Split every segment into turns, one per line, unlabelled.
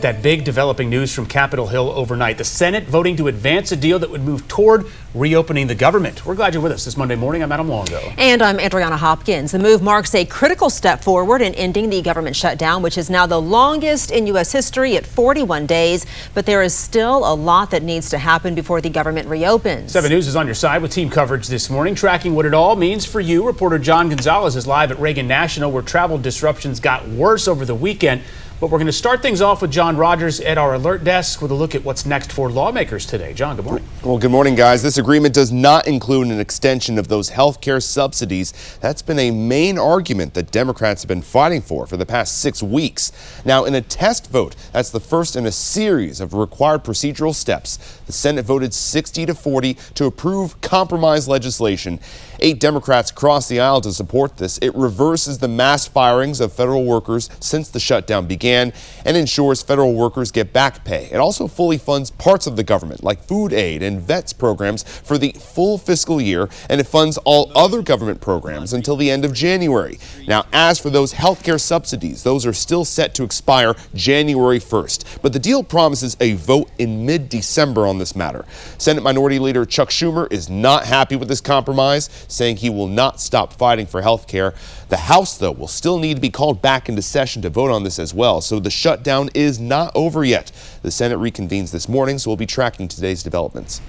That big developing news from Capitol Hill overnight. The Senate voting to advance a deal that would move toward reopening the government. We're glad you're with us this Monday morning. I'm Adam Longo.
And I'm Adriana Hopkins. The move marks a critical step forward in ending the government shutdown, which is now the longest in U.S. history at 41 days. But there is still a lot that needs to happen before the government reopens.
7 News is on your side with team coverage this morning, tracking what it all means for you. Reporter John Gonzalez is live at Reagan National, where travel disruptions got worse over the weekend. But we're going to start things off with John Rogers at our alert desk with a look at what's next for lawmakers today. John, good morning.
Well, good morning, guys. This agreement does not include an extension of those health care subsidies. That's been a main argument that Democrats have been fighting for the past 6 weeks. Now, in a test vote, that's the first in a series of required procedural steps. The Senate voted 60-40 to approve compromise legislation. 8 Democrats crossed the aisle to support this. It reverses the mass firings of federal workers since the shutdown began and ensures federal workers get back pay. It also fully funds parts of the government, like food aid and vets programs, for the full fiscal year, and it funds all other government programs until the end of January. Now, as for those health care subsidies, those are still set to expire January 1st. But the deal promises a vote in mid-December on this matter. Senate Minority Leader Chuck Schumer is not happy with this compromise, saying he will not stop fighting for health care. The House, though, will still need to be called back into session to vote on this as well. So the shutdown is not over yet. The Senate reconvenes this morning, so we'll be tracking today's developments.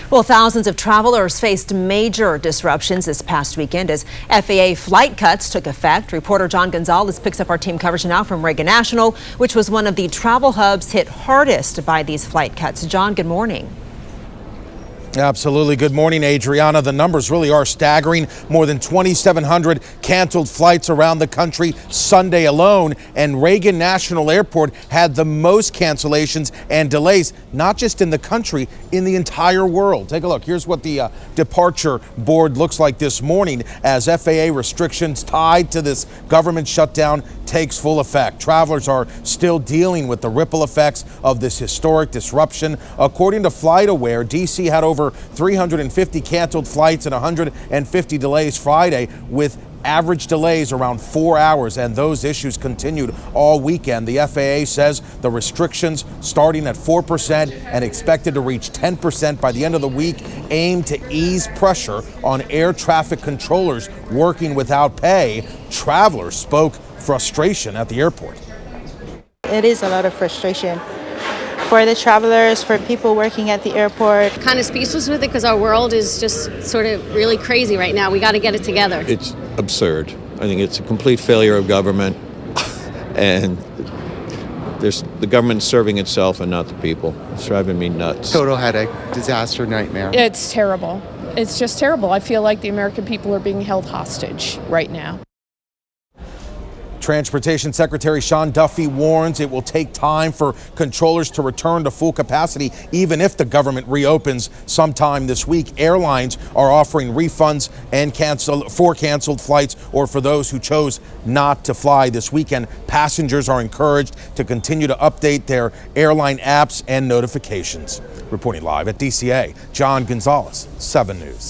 Well, thousands of travelers faced major disruptions this past weekend as FAA flight cuts took effect. Reporter John Gonzalez picks up our team coverage now from Reagan National, which was one of the travel hubs hit hardest by these flight cuts. John, good morning.
Absolutely. Good morning, Adriana. The numbers really are staggering. More than 2,700 canceled flights around the country Sunday alone. And Reagan National Airport had the most cancellations and delays, not just in the country, in the entire world. Take a look. Here's what the departure board looks like this morning as FAA restrictions tied to this government shutdown takes full effect. Travelers are still dealing with the ripple effects of this historic disruption. According to FlightAware, D.C. had over 350 canceled flights and 150 delays Friday, with average delays around 4 hours, and those issues continued all weekend. The FAA says the restrictions, starting at 4% and expected to reach 10% by the end of the week, aim to ease pressure on air traffic controllers working without pay. Travelers spoke frustration at the airport.
It is a lot of frustration for the travelers, for people working at the airport.
Kind of speechless with it because our world is just sort of really crazy right now. We got to get it together.
It's absurd. I think it's a complete failure of government, and the government's serving itself and not the people. It's driving me nuts.
Total headache, disaster, nightmare.
It's terrible. It's just terrible. I feel like the American people are being held hostage right now.
Transportation Secretary Sean Duffy warns it will take time for controllers to return to full capacity, even if the government reopens sometime this week. Airlines are offering refunds and for canceled flights or for those who chose not to fly this weekend. Passengers are encouraged to continue to update their airline apps and notifications. Reporting live at DCA, John Gonzalez, 7 News.